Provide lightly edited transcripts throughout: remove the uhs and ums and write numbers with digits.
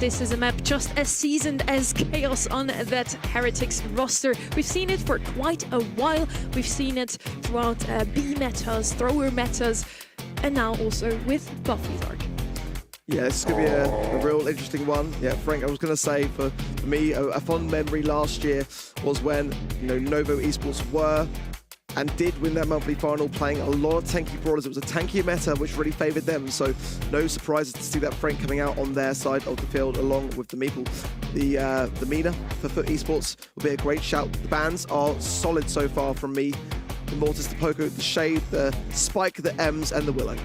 this is a map just as seasoned as Chaos on that Heretics roster. We've seen it for quite a while. We've seen it throughout B metas, thrower metas, and now also with Buffy's arc. Yeah, this is going to be a real interesting one. Yeah, Frank, I was going to say, for me, a fond memory last year was when, Novo Esports were and did win their monthly final, playing a lot of tanky brawlers. It was a tankier meta, which really favoured them, so no surprises to see that Frank coming out on their side of the field, along with the Meeple. The MENA for FUT Esports will be a great shout. The bans are solid so far from me. The Mortis, the Poco, the Shade, the Spike, the Ems, and the Willow.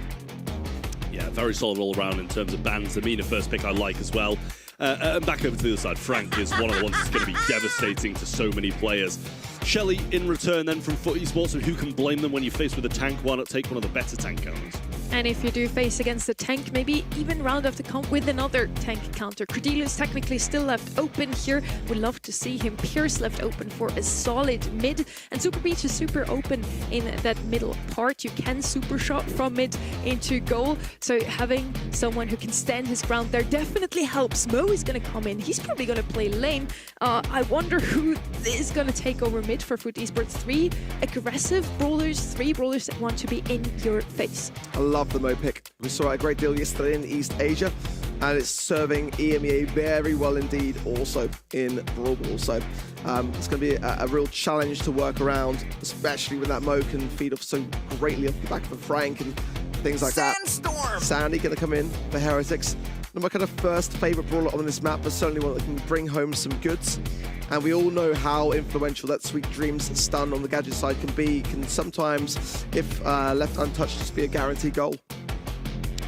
Yeah, very solid all around in terms of bans. The MENA first pick I like as well. And back over to the other side, Frank is one of the ones that's going to be devastating to so many players. Shelly in return then from FUT Esports, and who can blame them when you're faced with a tank? Why not take one of the better tank counters? And if you do face against a tank, maybe even round off the comp with another tank counter. Cordelius technically still left open here. Would love to see him. Pierce left open for a solid mid. And Super Beach is super open in that middle part. You can super shot from mid into goal. So having someone who can stand his ground there definitely helps. Mo is going to come in. He's probably going to play lane. I wonder who is going to take over mid for FUT Esports. 3 aggressive brawlers, 3 brawlers that want to be in your face. I love the Mo pick. We saw it a great deal yesterday in East Asia, and it's serving EMEA very well indeed also in Brawl Ball. So it's going to be a real challenge to work around, especially when that Mo can feed off so greatly off the back of a Frank and things like Sandstorm. that. Sandy going to come in for Heretics. Not my kind of first favourite brawler on this map, but certainly one that can bring home some goods. And we all know how influential that Sweet Dreams stun on the gadget side can be. Can sometimes, if left untouched, just be a guaranteed goal.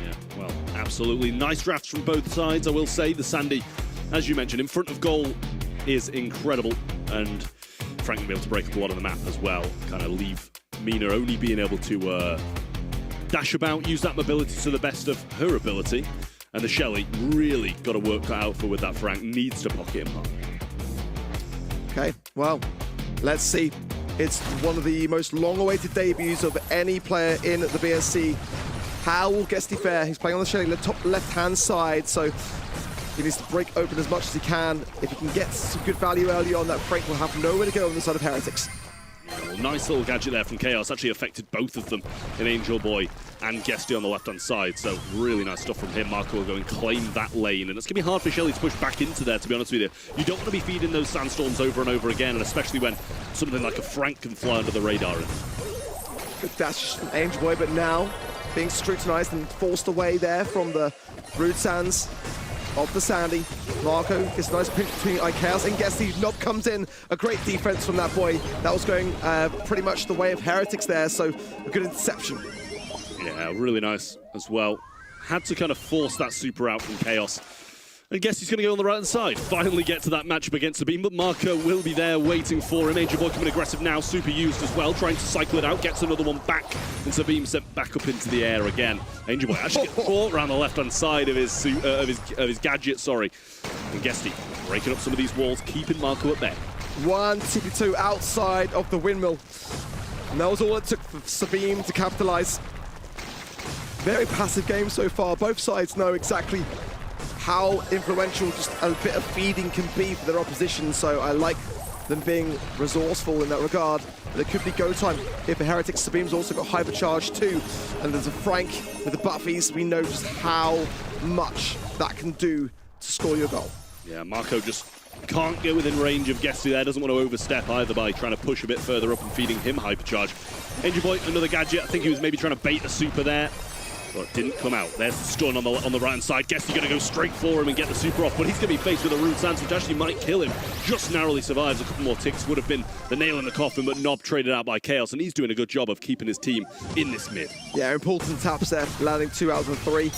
Yeah, well, absolutely. Nice drafts from both sides, I will say. The Sandy, as you mentioned, in front of goal is incredible. And Frank will be able to break up a lot of the map as well. Kind of leave MENA only being able to dash about, use that mobility to the best of her ability. And the Shelly really got to work out for with that Frank. Needs to pocket him hard. Okay, well, let's see. It's one of the most long-awaited debuts of any player in the BSC. How will Guesty fare? He's playing on the Shelly, the top left-hand side, so he needs to break open as much as he can. If he can get some good value early on, that Frank will have nowhere to go on the side of Heretics. Well, nice little gadget there from Chaos. Actually affected both of them in Angel Boy and Guesty on the left-hand side. So really nice stuff from him. Marco will go and claim that lane. And it's going to be hard for Shelly to push back into there, to be honest with you. You don't want to be feeding those sandstorms over and over again, and especially when something like a Frank can fly under the radar. Good dash from Angel Boy, but now being scrutinized and forced away there from the Rude Sands of the Sandy. Marco gets a nice pinch between Chaos and Guesty. Nob comes in. A great defense from that boy. That was going pretty much the way of Heretics there, so a good interception. Yeah, really nice as well. Had to kind of force that super out from Chaos. And Guesty's going to go on the right-hand side. Finally get to that matchup against Sabine, but Marco will be there waiting for him. Angel Boy coming aggressive now, super used as well, trying to cycle it out, gets another one back, and Sabine sent back up into the air again. Angel Boy actually gets caught around the left-hand side of his gadget, sorry. And Guesty breaking up some of these walls, keeping Marco at bay. 1 TP2 outside of the windmill. And that was all it took for Sabine to capitalize. Very passive game so far. Both sides know exactly how influential just a bit of feeding can be for their opposition, so I like them being resourceful in that regard. But it could be go time here for Heretics. Sabine's also got hypercharge too, and there's a Frank with the buffies. We know just how much that can do to score your goal. Yeah, Marco just can't get within range of Guesty there. Doesn't want to overstep either by trying to push a bit further up and feeding him hypercharge. Angel Boy, another gadget. I think he was maybe trying to bait a super there. But it didn't come out. There's the stun on the right-hand side. Guesty going to go straight for him and get the super off, but he's going to be faced with a Rude Sands, which actually might kill him. Just narrowly survives. A couple more ticks would have been the nail in the coffin, but Nob traded out by Chaos, and he's doing a good job of keeping his team in this mid. Yeah, important taps there, landing 2 out of the 3, and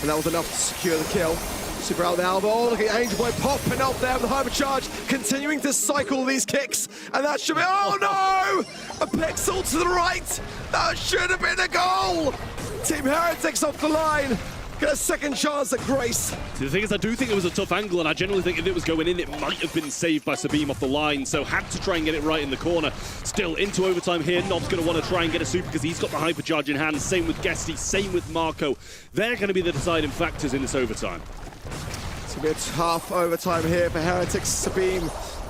that was enough to secure the kill. Super out the elbow. Oh, look at Angel Boy popping up there with the hypercharge, continuing to cycle these kicks, and that should be, oh no! A pixel to the right! That should have been a goal! Team Heretics off the line. Get a second chance at Grace. The thing is, I do think it was a tough angle, and I generally think if it was going in, it might have been saved by Sabine off the line, so had to try and get it right in the corner. Still into overtime here. Nob's going to want to try and get a super because he's got the hypercharge in hand. Same with Guesty, same with Marco. They're going to be the deciding factors in this overtime. It's going to be a tough overtime here for Heretics. Sabine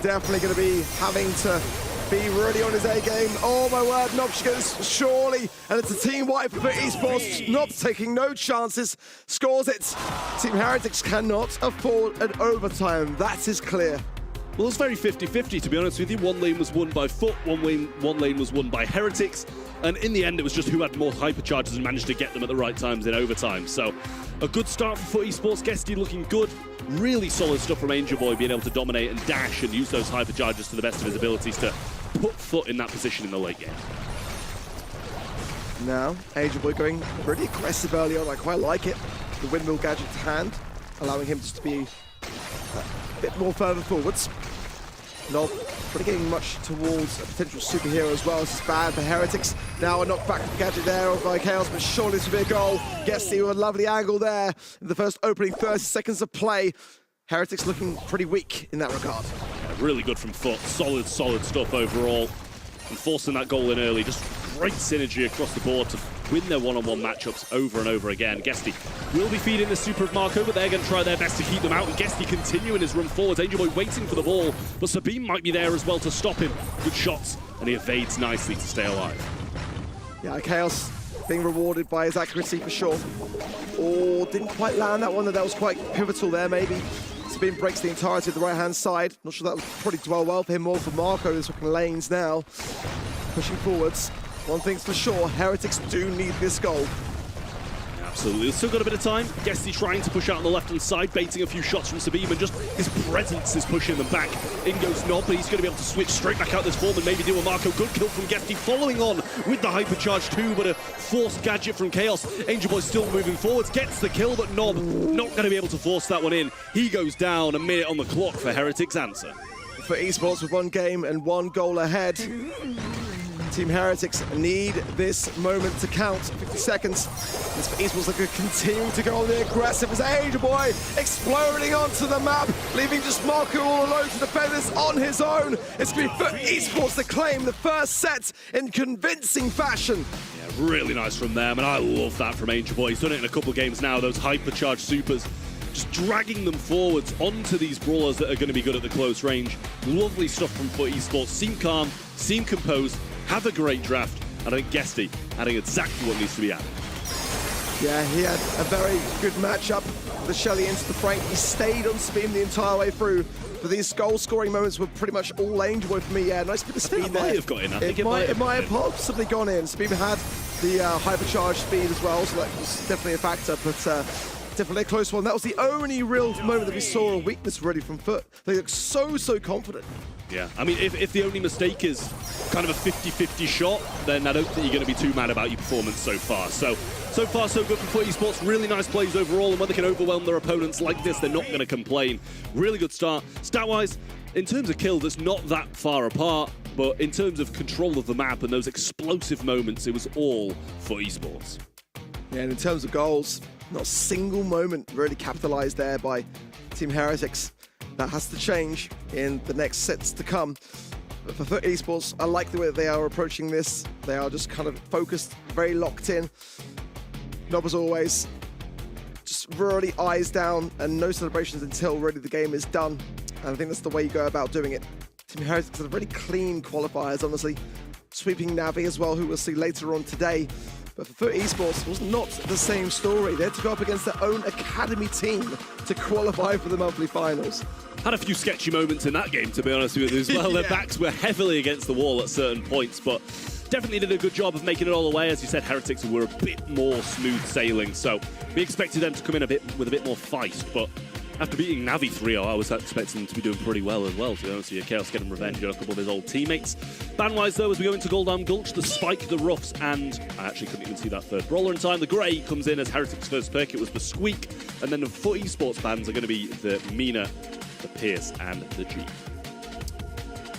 definitely going to be having to be really on his A game. Oh my word, Nobsh goes surely, and it's a team wipe for esports. Nob taking no chances, scores it. Team Heretics cannot afford an overtime, that is clear. Well, it's very 50-50, to be honest with you. One lane was won by FUT, one lane was won by Heretics, and in the end, it was just who had more hypercharges and managed to get them at the right times in overtime. So, a good start for FUT esports. Guesty looking good. Really solid stuff from Angel Boy, being able to dominate and dash and use those hypercharges to the best of his abilities to put FUT in that position in the late game. Now, Angel Boy going pretty aggressive early on. I quite like it. The windmill gadget to hand, allowing him just to be a bit more further forwards. Nob really getting much towards a potential superhero as well. This is bad for Heretics. Now a knockback gadget there by Chaos, but surely this will be a goal. Guesty with a lovely angle there in the first opening 30 seconds of play. Heretics looking pretty weak in that regard. Yeah, really good from FUT. Solid stuff overall. And forcing that goal in early, just great synergy across the board to win their one-on-one matchups over and over again. Guesty will be feeding the super of Marco, but they're going to try their best to keep them out. And Guesty continuing his run forwards. Angel Boy waiting for the ball, but Sabine might be there as well to stop him. Good shots, and he evades nicely to stay alive. Yeah, Chaos being rewarded by his accuracy for sure. Oh, didn't quite land that one. That was quite pivotal there, maybe. Sabine breaks the entirety of the right-hand side. Not sure that would probably dwell well for him, more for Marco. He's looking lanes now. Pushing forwards. One thing's for sure, Heretics do need this goal. Absolutely, they've still got a bit of time. Guesty trying to push out on the left-hand side, baiting a few shots from Sabine, and just his presence is pushing them back. In goes Nob, but he's going to be able to switch straight back out this form and maybe deal with Marco. Good kill from Guesty, following on with the hypercharge too, but a forced gadget from Chaos. Angel Boy still moving forwards, gets the kill, but Nob not going to be able to force that one in. He goes down, a minute on the clock for Heretics answer. For esports with one game and one goal ahead. Team Heretics need this moment to count. 50 seconds. This for esports looking continuing to go on the aggressive as Angel Boy exploding onto the map, leaving just Marco all alone to defend this on his own. It's going to be for esports to claim the first set in convincing fashion. Yeah, really nice from them, and I love that from Angel Boy. He's done it in a couple of games now, those hypercharged supers. Just dragging them forwards onto these brawlers that are going to be good at the close range. Lovely stuff from FUT esports. Seem calm, seem composed, have a great draft, and I think Guesty adding exactly what needs to be added. Yeah, he had a very good matchup. The Shelly into the Frank. He stayed on Sabine the entire way through. But these goal-scoring moments were pretty much all Angel Boy for me. Yeah, nice bit of speed there. Might have got in. I think it might have possibly gone in. Sabine had the hypercharged speed as well, so that was definitely a factor. But definitely a close one. That was the only real moment that we saw a weakness really from FUT. They look so confident. Yeah, I mean, if the only mistake is kind of a 50-50 shot, then I don't think you're going to be too mad about your performance so far. So far, so good for FUT esports. Really nice plays overall, and when they can overwhelm their opponents like this, they're not going to complain. Really good start. Stat-wise, in terms of kills, it's not that far apart, but in terms of control of the map and those explosive moments, it was all FUT esports. Yeah, and in terms of goals, not a single moment really capitalized there by Team Heretics. That has to change in the next sets to come. But for FUT esports, I like the way that they are approaching this. They are just kind of focused, very locked in. Nob as always, just really eyes down and no celebrations until really the game is done. And I think that's the way you go about doing it. Team Heretics are really clean qualifiers, honestly. Sweeping Navi as well, who we'll see later on today. But for FUT esports, it was not the same story. They had to go up against their own academy team to qualify for the monthly finals. Had a few sketchy moments in that game, to be honest with you, as well. Yeah. Their backs were heavily against the wall at certain points, but definitely did a good job of making it all the way. As you said, Heretics were a bit more smooth sailing, so we expected them to come in with a bit more feist, but after beating Navi 3-0, I was expecting them to be doing pretty well as well, to be honest with you. Chaos getting revenge on a couple of his old teammates. Ban-wise, though, as we go into Goldarm Gulch, the Spike, the Ruffs, and I actually couldn't even see that third brawler in time. The Grey comes in as Heretics' first pick. It was the Squeak, and then the FUT esports bans are going to be the Mina, the Pierce, and the G.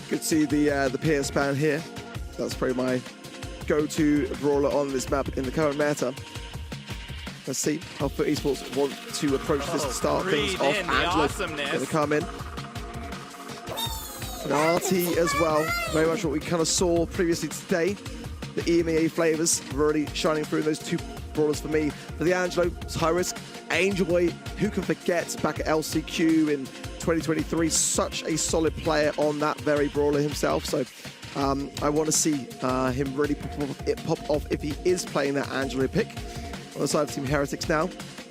Good to see the Pierce ban here. That's probably my go-to brawler on this map in the current meta. Let's see how FUT esports want to approach this to start things off. Angelo going to come in. And RT as well. Very much what we kind of saw previously today. The EMEA flavors really shining through in those two brawlers for me. For the Angelo, it's high risk. Angel Boy, who can forget back at LCQ in 2023, such a solid player on that very brawler himself. So I want to see him really pop off if he is playing that Angelo pick. On the side of Team Heretics now,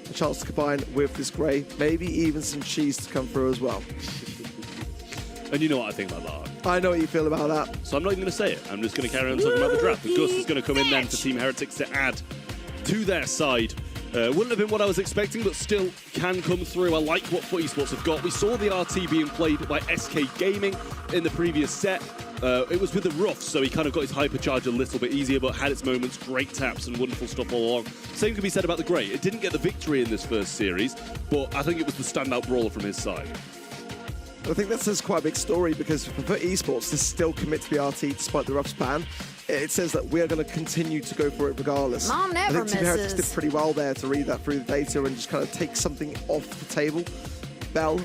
a chance to combine with this Grey, maybe even some cheese to come through as well. And you know what I think about that. I know what you feel about that. So I'm not even going to say it. I'm just going to carry on talking about the draft. And Gus is going to come in then for Team Heretics to add to their side. Wouldn't have been what I was expecting, but still can come through. I like what FUT Esports have got. We saw the RT being played by SK Gaming in the previous set. It was with the Rough, so he kind of got his hypercharge a little bit easier, but had its moments, great taps and wonderful stuff all along. Same can be said about the Grey. It didn't get the victory in this first series, but I think it was the standout brawler from his side. I think that says quite a big story, because for FUT Esports to still commit to the RT despite the Rough's ban, it says that we're going to continue to go for it regardless. Mom never I think Team Heretics misses. did pretty well there to read that through the data and just kind of take something off the table. Bell,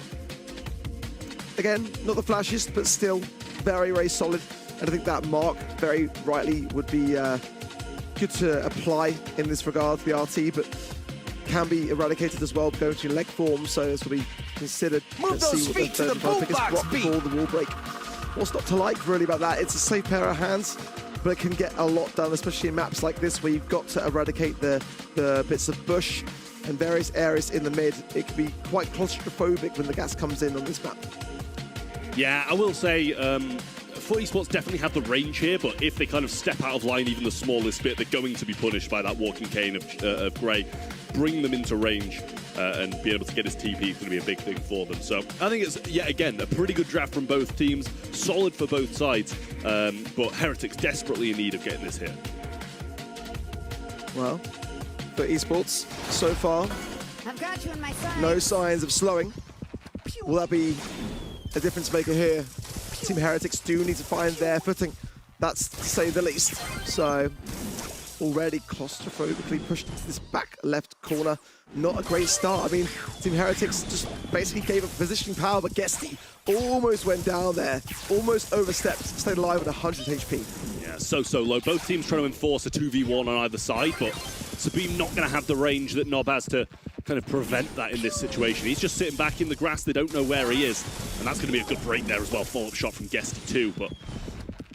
again, not the flashiest, but still very, very solid. And I think that mark very rightly would be good to apply in this regard to the RT, but can be eradicated as well going to leg form, so this will be considered. Move those feet to the boombox beat. Before the wall break. What's not to like really about that? It's a safe pair of hands, but it can get a lot done, especially in maps like this where you've got to eradicate the bits of bush and various areas in the mid. It can be quite claustrophobic when the gas comes in on this map. Yeah, I will say FUT Esports definitely have the range here, but if they kind of step out of line even the smallest bit, they're going to be punished by that walking cane of Grey. Bring them into range and be able to get his TP is going to be a big thing for them. So I think it's, yet again, a pretty good draft from both teams. Solid for both sides, but Heretics desperately in need of getting this here. Well, for esports, so far, I've got you in my sights. no signs of slowing. Will that be a difference maker here? Team Heretics do need to find their footing. That's to say the least. So already claustrophobically pushed into this back left corner. Not a great start. I mean, Team Heretics just basically gave up positioning power, but Guesty almost went down there, almost overstepped, stayed alive at 100 HP. Yeah, so low. Both teams trying to enforce a 2v1 on either side, but Sabine not going to have the range that Nob has to kind of prevent that in this situation. He's just sitting back in the grass. They don't know where he is, and that's going to be a good break there as well. Follow-up shot from Guesty too, but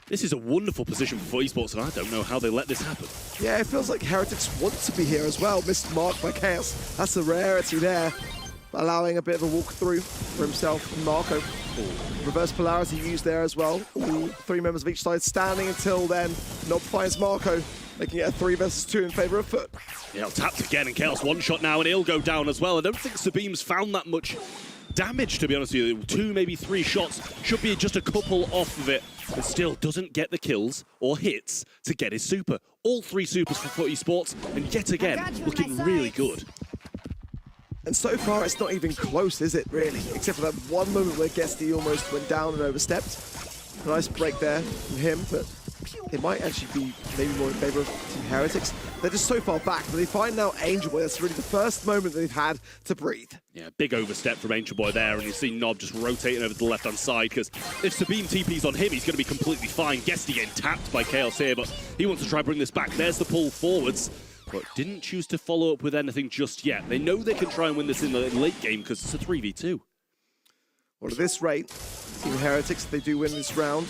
this is a wonderful position for FUT Esports, and I don't know how they let this happen. Yeah, it feels like Heretics want to be here as well. Missed mark by Chaos. That's a rarity there. Allowing a bit of a walk-through for himself and Marco. Reverse polarity used there as well. All three members of each side standing until then. Nob finds Marco, making it a 3 versus 2 in favor of FUT. Yeah, tapped again, and Chaos one shot now, and he'll go down as well. I don't think Sabim's found that much damage, to be honest with you. 2, maybe 3 shots. Should be just a couple off of it, and still doesn't get the kills or hits to get his super. All 3 supers for FUT Esports, and yet again, looking really good. And so far, it's not even close, is it, really? Except for that one moment where Guesty almost went down and overstepped. A nice break there from him, but it might actually be maybe more in favor of Team Heretics. They're just so far back, but they find now Angel Boy. That's really the first moment they've had to breathe. Yeah, big overstep from Angel Boy there, and you see Nob just rotating over to the left-hand side, because if Sabine TP's on him, he's going to be completely fine. Guesty getting tapped by Chaos here, but he wants to try and bring this back. There's the pull forwards, but didn't choose to follow up with anything just yet. They know they can try and win this in the late game, because it's a 3v2. Well, at this rate, Team Heretics, if they do win this round,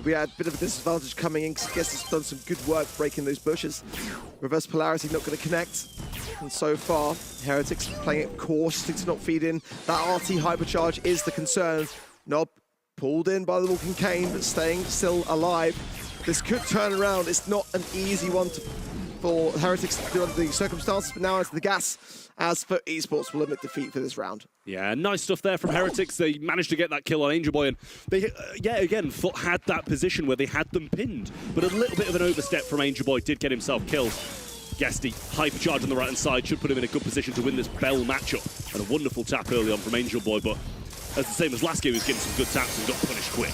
we had a bit of a disadvantage coming in, because Guesty's done some good work breaking those bushes. Reverse polarity not going to connect. And so far, Heretics playing it cautiously to not feed in. That RT hypercharge is the concern. Nob pulled in by the walking cane, but staying still alive. This could turn around. It's not an easy one for Heretics to do under the circumstances, but now it's the gas, as for esports will admit defeat for this round. Yeah, nice stuff there from Heretics. They managed to get that kill on Angel Boy, and they, yeah, again, FUT had that position where they had them pinned, but a little bit of an overstep from Angel Boy did get himself killed. Guesty, hypercharge on the right-hand side, should put him in a good position to win this Bell matchup, and a wonderful tap early on from Angel Boy, but as the same as last game, he was getting some good taps and got punished quick.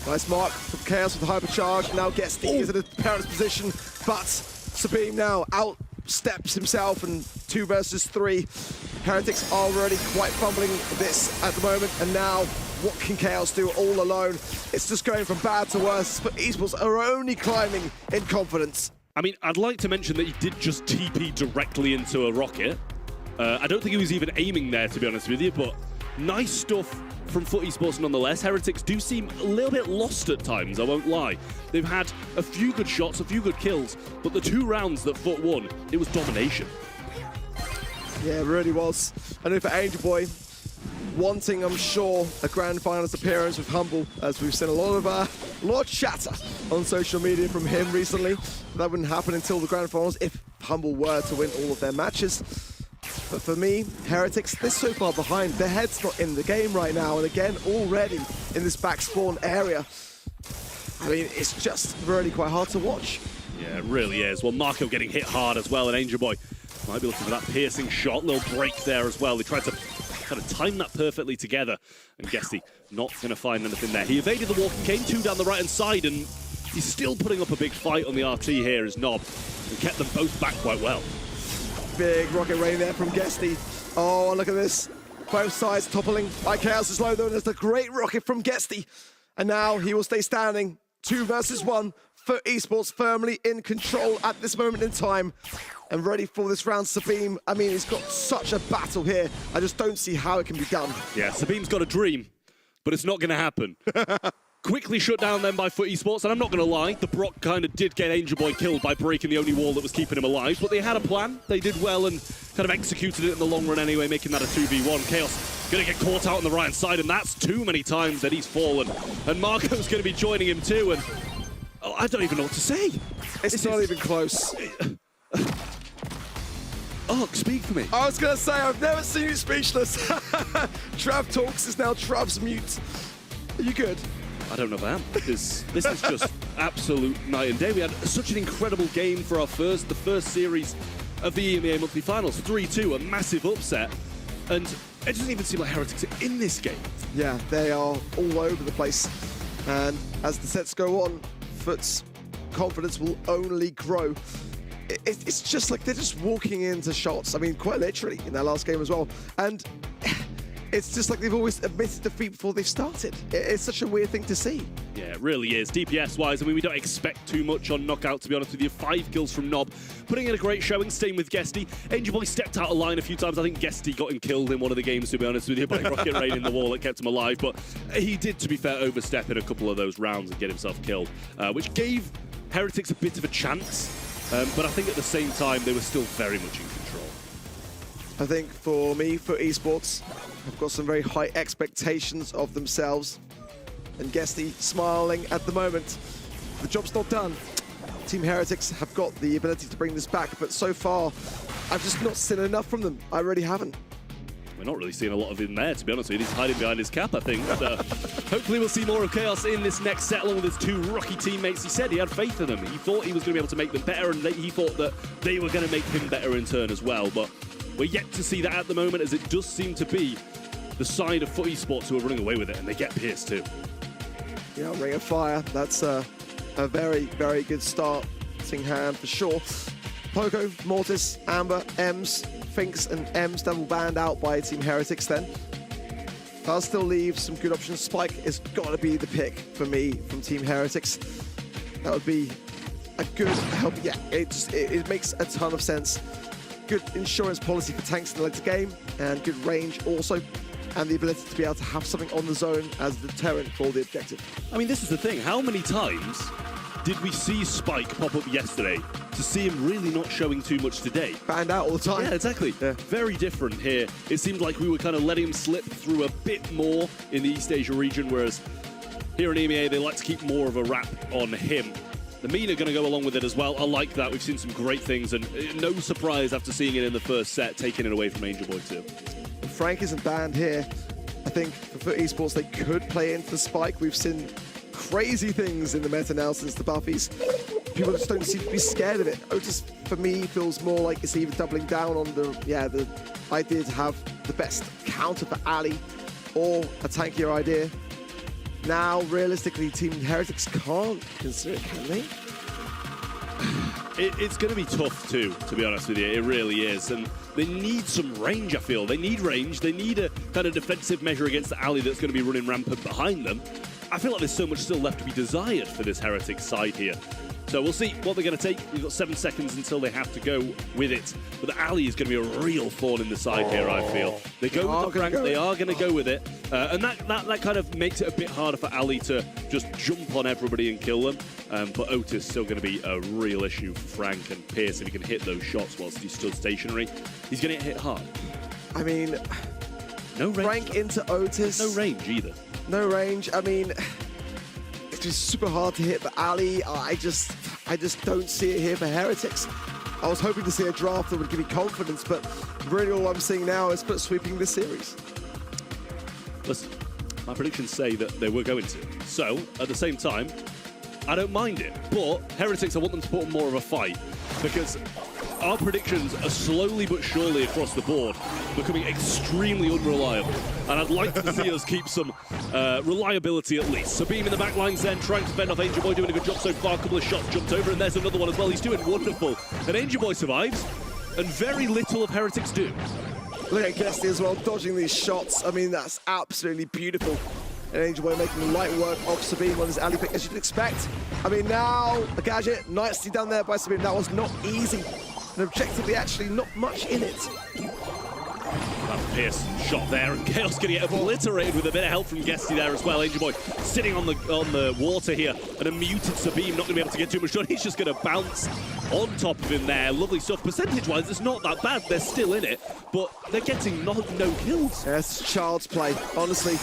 Nice mark from Chaos with the hypercharge. Now Guesty is in a perilous position, but Sabine now outsteps himself, and 2 versus 3. Heretics are already quite fumbling this at the moment, and now what can Chaos do all alone? It's just going from bad to worse, but esports are only climbing in confidence. I mean, I'd like to mention that he did just TP directly into a rocket, I don't think he was even aiming there, to be honest with you, but nice stuff from FUT Esports nonetheless. Heretics do seem a little bit lost at times, I won't lie. They've had a few good shots, a few good kills, but the 2 rounds that FUT won, it was domination. Yeah, it really was. I know for Angel Boy, wanting, I'm sure, a grand finals appearance with Humble, as we've seen a lot of chatter on social media from him recently. That wouldn't happen until the grand finals if Humble were to win all of their matches. But for me, Heretics, they're so far behind. Their head's not in the game right now, and again, already in this back spawn area. I mean, it's just really quite hard to watch. Yeah, it really is. Well, Marco getting hit hard as well, and Angel Boy might be looking for that piercing shot. Little break there as well. They tried to kind of time that perfectly together, and Guesty not going to find anything there. He evaded the walk and came 2 down the right-hand side, and he's still putting up a big fight on the RT here as Nob, and kept them both back quite well. Big rocket rain there from Guesty. Oh, look at this. Both sides toppling. Chaos is low though, and there's a great rocket from Guesty. And now he will stay standing. 2 versus 1. FUT Esports firmly in control at this moment in time. And ready for this round, Sabim. I mean, he's got such a battle here. I just don't see how it can be done. Yeah, Sabim's got a dream, but it's not going to happen. Quickly shut down then by FUT Esports, and I'm not going to lie, the Brock kind of did get Angel Boy killed by breaking the only wall that was keeping him alive, but they had a plan, they did well, and kind of executed it in the long run anyway, making that a 2v1. Chaos going to get caught out on the right side, and that's too many times that he's fallen. And Marco's going to be joining him too, and I don't even know what to say. It's not even close. Oh, speak for me. I was going to say, I've never seen you speechless. Trav talks is now Trav's mute. Are you good? I don't know if I am. This is just absolute night and day. We had such an incredible game for the first series of the EMEA monthly finals. 3-2, a massive upset. And it doesn't even seem like Heretics are in this game. Yeah, they are all over the place. And as the sets go on, FUT's confidence will only grow. It's just like they're just walking into shots. I mean, quite literally in their last game as well. And it's just like they've always admitted defeat before they've started. It's such a weird thing to see. Yeah, it really is. DPS-wise, I mean, we don't expect too much on Knockout, to be honest with you. 5 kills from Nob, putting in a great showing, staying with Guesty. Angel Boy stepped out of line a few times. I think Guesty got him killed in one of the games, to be honest with you, by rocket rain in the wall that kept him alive. But he did, to be fair, overstep in a couple of those rounds and get himself killed, which gave Heretics a bit of a chance. But I think at the same time, they were still very much in control. I think for me, for esports, I've got some very high expectations of themselves. And Guesty smiling at the moment. The job's not done. Team Heretics have got the ability to bring this back, but so far, I've just not seen enough from them. I really haven't. We're not really seeing a lot of him there, to be honest with you. He's hiding behind his cap, I think. Hopefully we'll see more of Chaos in this next set, along with his 2 rocky teammates. He said he had faith in them. He thought he was going to be able to make them better, and he thought that they were going to make him better in turn as well. But we're yet to see that at the moment, as it does seem to be the side of FUT Esports who are running away with it, and they get pierced too. Yeah, Ring of Fire. That's a very, very good start. Hand for sure. Poco, Mortis, Amber, Ems, Finks and Ems double banned out by Team Heretics then. I'll still leave some good options. Spike has got to be the pick for me from Team Heretics. That would be a good help. Yeah, it makes a ton of sense. Good insurance policy for tanks in the later game, and good range also, and the ability to be able to have something on the zone as a deterrent for the objective. I mean, this is the thing. How many times did we see Spike pop up yesterday to see him really not showing too much today? Banned out all the time. Yeah, exactly. Yeah. Very different here. It seemed like we were kind of letting him slip through a bit more in the East Asia region, whereas here in EMEA, they like to keep more of a wrap on him. The mean are going to go along with it as well. I like that. We've seen some great things, and no surprise after seeing it in the first set, taking it away from Angel Boy too. Frank isn't banned here. I think for FUT Esports, they could play into the Spike. We've seen crazy things in the meta now since the buffies. People just don't seem to be scared of it. Otis, for me, feels more like it's either doubling down on the idea to have the best counter for Ali, or a tankier idea. Now, realistically, Team Heretics can't consider it, can they? It's going to be tough too, to be honest with you. It really is. And they need some range, I feel. They need range. They need a kind of defensive measure against the Ali that's going to be running rampant behind them. I feel like there's so much still left to be desired for this Heretics side here. So we'll see what they're going to take. We've got 7 seconds until they have to go with it. But the Ali is going to be a real thorn in the side here, I feel. They go with the rank, they are going to go with it. And that kind of makes it a bit harder for Ali to just jump on everybody and kill them. But Otis still going to be a real issue for Frank and Pierce if he can hit those shots whilst he stood stationary. He's going to get hit hard. I mean, no range. Frank into Otis. No range either. No range. I mean, it's just super hard to hit the Ali. I just don't see it here for Heretics. I was hoping to see a draft that would give me confidence, but really all I'm seeing now is FUT sweeping this series. Listen, my predictions say that they were going to. So, at the same time, I don't mind it. But Heretics, I want them to put on more of a fight, because our predictions are slowly but surely across the board becoming extremely unreliable. And I'd like to see us keep some reliability at least. Sabim in the back lines then, trying to fend off Angel Boy, doing a good job so far. A couple of shots jumped over, and there's another one as well. He's doing wonderful. And Angel Boy survives, and very little of Heretics do. Look at Guesty as well, dodging these shots. I mean, that's absolutely beautiful. And Angel Boy making light work of Sabim on his alley pick, as you'd expect. I mean, now a gadget, nicely done there by Sabim. That was not easy. And objectively, actually, not much in it. That Pierce shot there, and Chaos going to get obliterated with a bit of help from Guesty there as well. Angel Boy sitting on the water here, and a muted Sabim not going to be able to get too much done. He's just going to bounce on top of him there. Lovely stuff. Percentage-wise, it's not that bad. They're still in it, but they're getting no kills. Yeah, it's child's play. Honestly,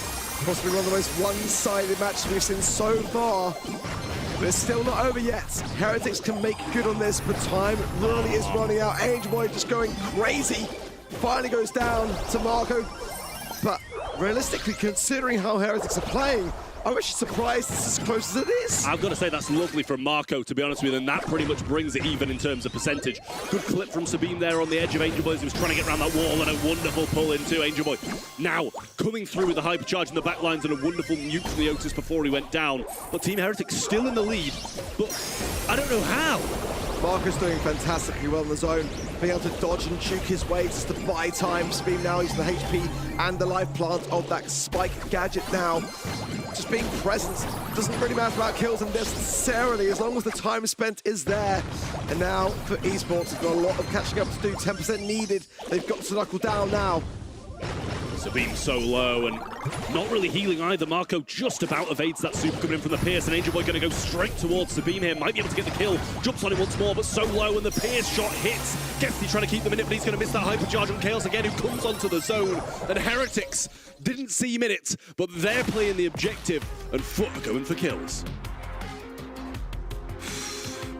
possibly one of the most one-sided matches we've seen so far. But it's still not over yet. Heretics can make good on this, but time really is running out. Angel Boy just going crazy. Finally goes down to Marco. But realistically, considering how Heretics are playing, I'm actually surprised it's as close as it is. I've got to say that's lovely from Marco, to be honest with you, and that pretty much brings it even in terms of percentage. Good clip from Sabim there on the edge of Angel Boy as he was trying to get around that wall, and a wonderful pull into Angel Boy. Now, coming through with the hypercharge in the back lines and a wonderful nuke from the Otis before he went down. But Team Heretics still in the lead, but I don't know how. Marco's doing fantastically well in the zone, being able to dodge and juke his way just to buy time. Sabim now using the HP and the life plant of that spike gadget now. Just being present doesn't really matter about kills necessarily, as long as the time spent is there. And now for esports, they've got a lot of catching up to do. 10% needed. They've got to knuckle down now. Sabim so low and not really healing either. Marco just about evades that super coming in from the Pierce, and Angel Boy going to go straight towards Sabim here. Might be able to get the kill. Jumps on him once more, but so low, and the Pierce shot hits. Guesty trying to keep them in it, but he's going to miss that hypercharge on Chaos again, who comes onto the zone. And Heretics didn't see him in it, but they're playing the objective, and FUT are going for kills.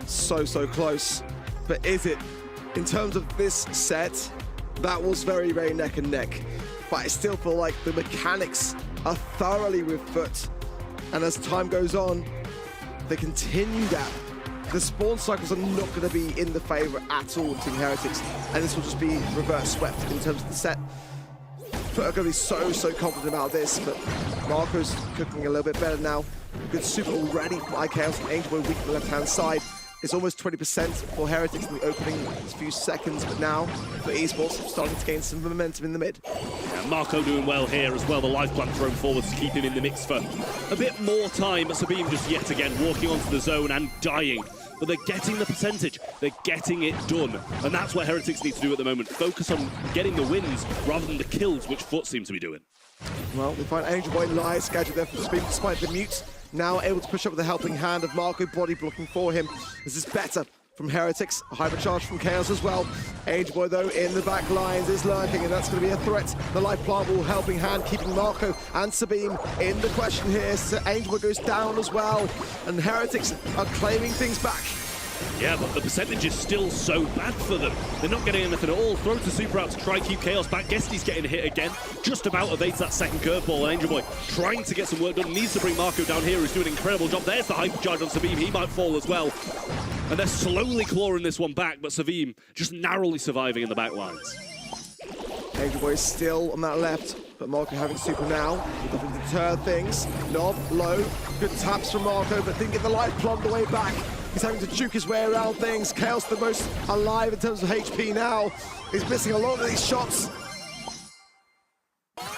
So close. But is it? In terms of this set, that was very, very neck and neck. But I still feel like the mechanics are thoroughly with FUT. And as time goes on, they continue that. The spawn cycles are not going to be in the favor at all of Team Heretics. And this will just be reverse swept in terms of the set. FUT are going to be so confident about this, but Marco's cooking a little bit better now. Good super already by Chaos, and Angel Boy weak on the left-hand side. It's almost 20% for Heretics in the opening few seconds, but now for esports starting to gain some momentum in the mid. Yeah, Marco doing well here as well. The life plant thrown forwards to keep him in the mix for a bit more time. Sabim just yet again walking onto the zone and dying. But they're getting the percentage, they're getting it done. And that's what Heretics need to do at the moment. Focus on getting the wins rather than the kills, which FUT seems to be doing. Well, we find Angel Boy lies gadget there from Sabim despite the mute. Now able to push up with the helping hand of Marco, body blocking for him. This is better from Heretics. A hypercharge from Chaos as well. Angel Boy, though, in the back lines is lurking, and that's going to be a threat. The life plant will helping hand, keeping Marco and Sabim in the question here. So Angel Boy goes down as well, and Heretics are claiming things back. Yeah, but the percentage is still so bad for them. They're not getting anything at all. Throw to super out to try keep Chaos back. Guesty's getting hit again. Just about evades that second curveball. And Angel Boy trying to get some work done. Needs to bring Marco down here, who's doing an incredible job. There's the hypercharge on Sabim. He might fall as well. And they're slowly clawing this one back, but Sabim just narrowly surviving in the back lines. Angel Boy still on that left, but Marco having super now. Doesn't deter things. Knob, low. Good taps from Marco, but didn't get the life plant the way back. He's having to juke his way around things. Chaos the most alive in terms of HP now. He's missing a lot of these shots.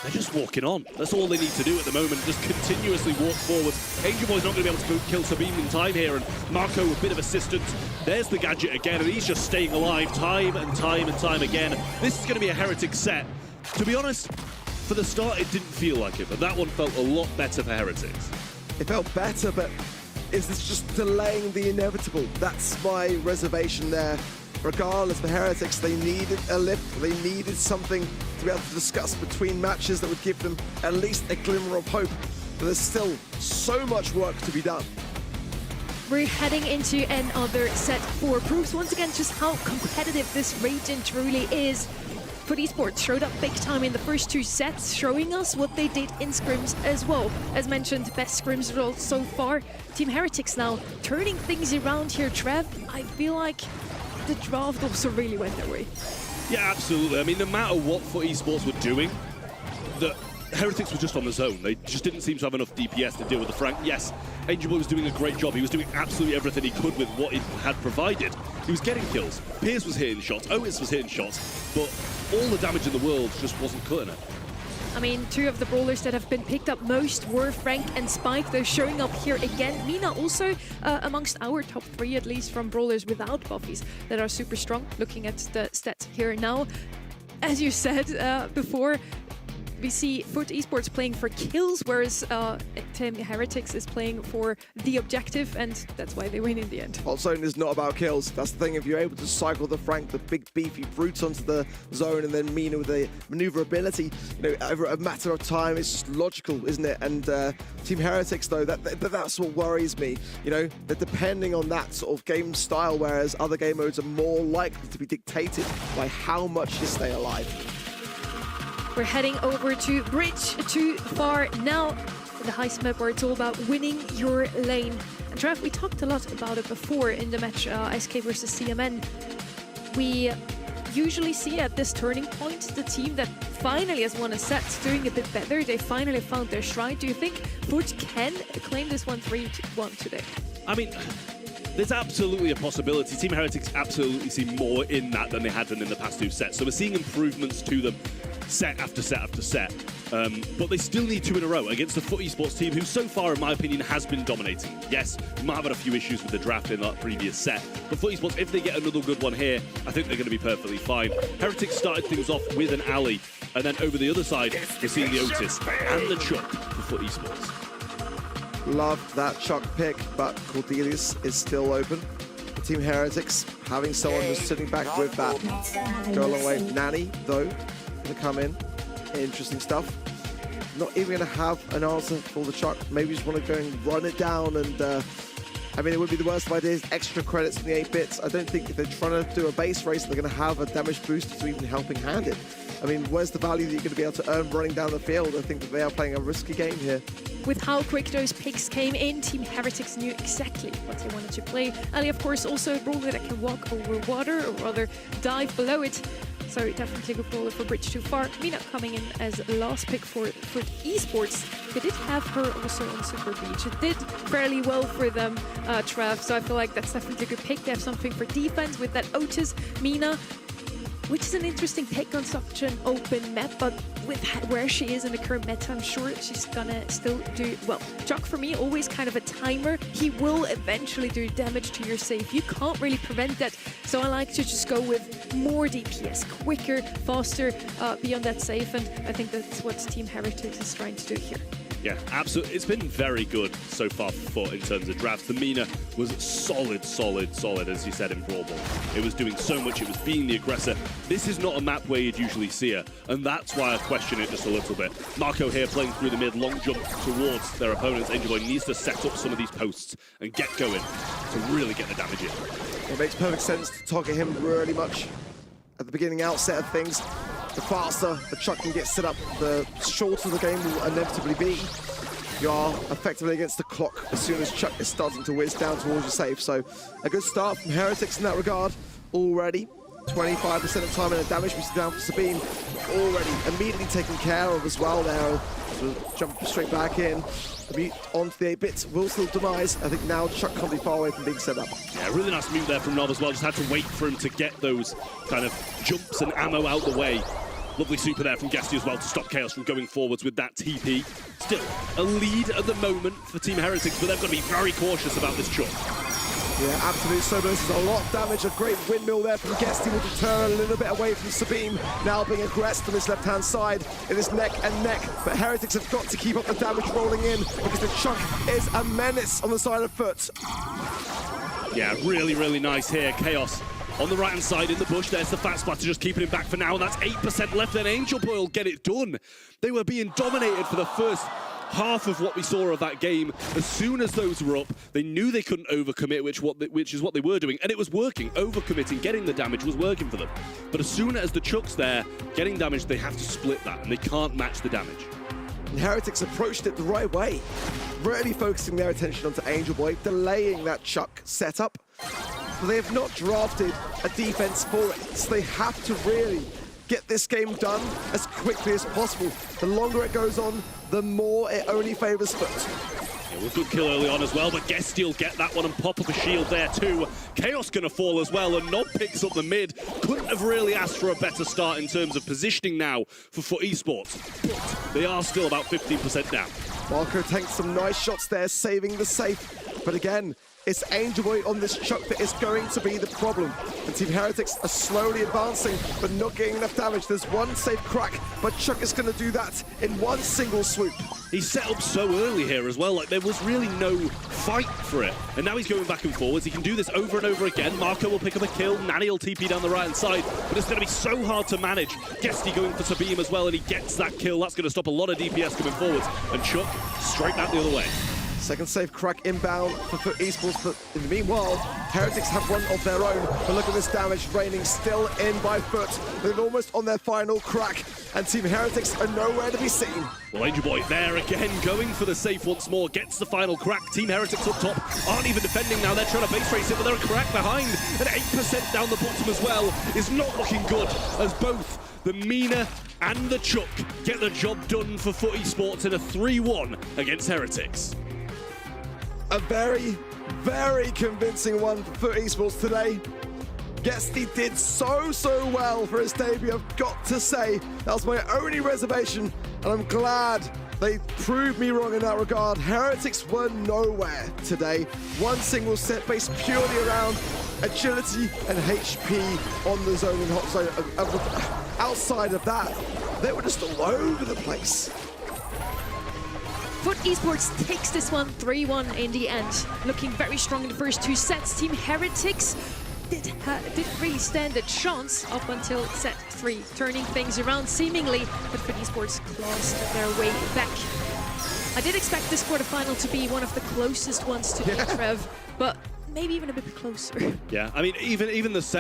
they're just walking on. That's all they need to do at the moment, just continuously walk forwards. Angel Boy's not going to be able to kill Sabine in time here, and Marco with a bit of assistance. There's the gadget again, and he's just staying alive time and time and time again. This is going to be a Heretic set. To be honest, for the start, it didn't feel like it, but that one felt a lot better for Heretics. It felt better, but is this just delaying the inevitable? That's my reservation there. Regardless, for Heretics, they needed a lift. They needed something to be able to discuss between matches that would give them at least a glimmer of hope. But there's still so much work to be done. We're heading into another set 4. Proves once again just how competitive this region truly is. FUT Esports showed up big time in the first 2 sets, showing us what they did in scrims as well. As mentioned, best scrims results so far. Team Heretics now turning things around here. Trev, I feel like the draft also really went their way. Yeah, absolutely. I mean, no matter what FUT Esports were doing, the Heretics were just on the zone. They just didn't seem to have enough DPS to deal with the Frank. Yes, Angel Boy was doing a great job. He was doing absolutely everything he could with what he had provided. He was getting kills. Piers was hitting shots. Otis was hitting shots. But all the damage in the world just wasn't cutting it. I mean, 2 of the brawlers that have been picked up most were Frank and Spike. They're showing up here again. Mina also amongst our top 3, at least from brawlers without buffies that are super strong. Looking at the stats here now, as you said before, we see FUT Esports playing for kills, whereas Team Heretics is playing for the objective, and that's why they win in the end. Hot zone is not about kills. That's the thing. If you're able to cycle the Frank, the big beefy brutes onto the zone, and then Mina with the maneuverability, you know, over a matter of time, it's just logical, isn't it? And Team Heretics, though, that's what worries me. You know, they're depending on that sort of game style, whereas other game modes are more likely to be dictated by how much you stay alive. We're heading over to Bridge too far now. The heist map where it's all about winning your lane. And Trev, we talked a lot about it before in the match SK versus CMN. We usually see at this turning point the team that finally has won a set doing a bit better. They finally found their stride. Do you think FUT can claim this one 3-1 today? I mean, there's absolutely a possibility. Team Heretics absolutely see more in that than they had done in the past 2 sets. So we're seeing improvements to them set after set after set. But they still need 2 in a row against the FUT Esports team, who so far, in my opinion, has been dominating. Yes, we might have had a few issues with the draft in that previous set, but FUT Esports, if they get another good one here, I think they're going to be perfectly fine. Heretics started things off with an alley, and then over the other side, we're seeing the Otis and the Chuck for FUT Esports. Love that Chuck pick, but Cordelius is still open. The Team Heretics having someone just sitting back with that go a long way. Nanny, though, going to come in. Interesting stuff. Not even going to have an answer for the Chuck. Maybe just want to go and run it down. And I mean, it would be the worst of ideas. Extra credits in the 8-bits. I don't think if they're trying to do a base race, they're going to have a damage booster to even helping hand it. I mean, where's the value that you're going to be able to earn running down the field? I think that they are playing a risky game here. With how quick those picks came in, Team Heretics knew exactly what they wanted to play. Ali, of course, also a brawler that can walk over water, or rather dive below it. So definitely a good brawler for Bridge too far. Mina coming in as last pick for Esports. They did have her also on Super Beach. It did fairly well for them, Trev. So I feel like that's definitely a good pick. They have something for defense with that Otis, Mina, which is an interesting pick on such an open map, but with where she is in the current meta, I'm sure she's gonna still do well. Chuck, for me, always kind of a timer. He will eventually do damage to your safe. You can't really prevent that, so I like to just go with more DPS, quicker, faster, beyond that safe, and I think that's what Team Heretics is trying to do here. Yeah, absolutely. It's been very good so far for FUT in terms of drafts. The Mina was solid, as you said, in Brawl Ball. It was doing so much. It was being the aggressor. This is not a map where you'd usually see her, and that's why I question it just a little bit. Marco here playing through the mid, long jump towards their opponents. Angel Boy needs to set up some of these posts and get going to really get the damage in. It makes perfect sense to target him really much at the beginning outset of things. The faster the Chuck can get set up, the shorter the game will inevitably be. You are effectively against the clock as soon as Chuck is starting to whiz down towards your safe. So a good start from Heretics in that regard already. 25% of time in a damage boost down for Sabine already immediately taken care of as well there. So jump straight back in. Onto the 8-bits will still demise. I think now Chuck can't be far away from being set up. Yeah, really nice move there from Nob as well. Just had to wait for him to get those kind of jumps and ammo out the way. Lovely super there from Guesty as well to stop Chaos from going forwards with that TP. Still, a lead at the moment for Team Heretics, but they've got to be very cautious about this chuck. Yeah, absolute so this is a lot of damage. A great windmill there from Guesty will deter a little bit away from Sabine. Now being aggressed on his left-hand side. It is neck and neck, but Heretics have got to keep up the damage rolling in because the chuck is a menace on the side of FUT. Yeah, really, really nice here. Chaos on the right-hand side in the bush. There's the Fat Splatter just keeping him back for now. And that's 8% left, and Angel Boy will get it done. They were being dominated for the first half of what we saw of that game. As soon as those were up, they knew they couldn't overcommit, which is what they were doing. And it was working. Overcommitting, getting the damage was working for them. But as soon as the chuck's there, getting damage, they have to split that, and they can't match the damage. And Heretics approached it the right way, really focusing their attention onto Angel Boy, delaying that chuck setup. But they have not drafted a defense for it, so they have to really get this game done as quickly as possible. The longer it goes on, the more it only favors FUT. Yeah, well, good kill early on as well, but Guesty will get that one and pop up a shield there too. Chaos gonna fall as well, and Nob picks up the mid. Couldn't have really asked for a better start in terms of positioning now for FUT Esports. But they are still about 15% down. Marco takes some nice shots there, saving the safe. But again, it's Angel Boy on this chuck that is going to be the problem. And Team Heretics are slowly advancing, but not getting enough damage. There's one safe crack, but Chuck is going to do that in one single swoop. He's set up so early here as well, like there was really no fight for it. And now he's going back and forwards. He can do this over and over again. Marco will pick up a kill. Nanny will TP down the right-hand side, but it's going to be so hard to manage. Guesty going for Sabine as well, and he gets that kill. That's going to stop a lot of DPS coming forwards. And Chuck straight back the other way. Second safe crack inbound for FUT Esports, but in the meanwhile, Heretics have one of their own. But look at this damage raining still in by FUT. They're almost on their final crack, and Team Heretics are nowhere to be seen. Well, Angel Boy there again, going for the safe once more, gets the final crack. Team Heretics up top aren't even defending now. They're trying to base race it, but they're a crack behind. And 8% down the bottom as well is not looking good, as both the Mina and the Chuck get the job done for FUT Esports in a 3-1 against Heretics. A very, very convincing one for FUT Esports today. Guesty did so well for his debut, I've got to say. That was my only reservation, and I'm glad they proved me wrong in that regard. Heretics were nowhere today. One single set based purely around agility and HP on the zone and hot zone. Outside of that, they were just all over the place. FUT Esports takes this one 3-1 in the end. Looking very strong in the first two sets. Team Heretics didn't really stand a chance up until set 3, turning things around seemingly, but FUT Esports clawed their way back. I did expect this quarterfinal to be one of the closest ones to the Trev, but maybe even a bit closer. Yeah, I mean, even the set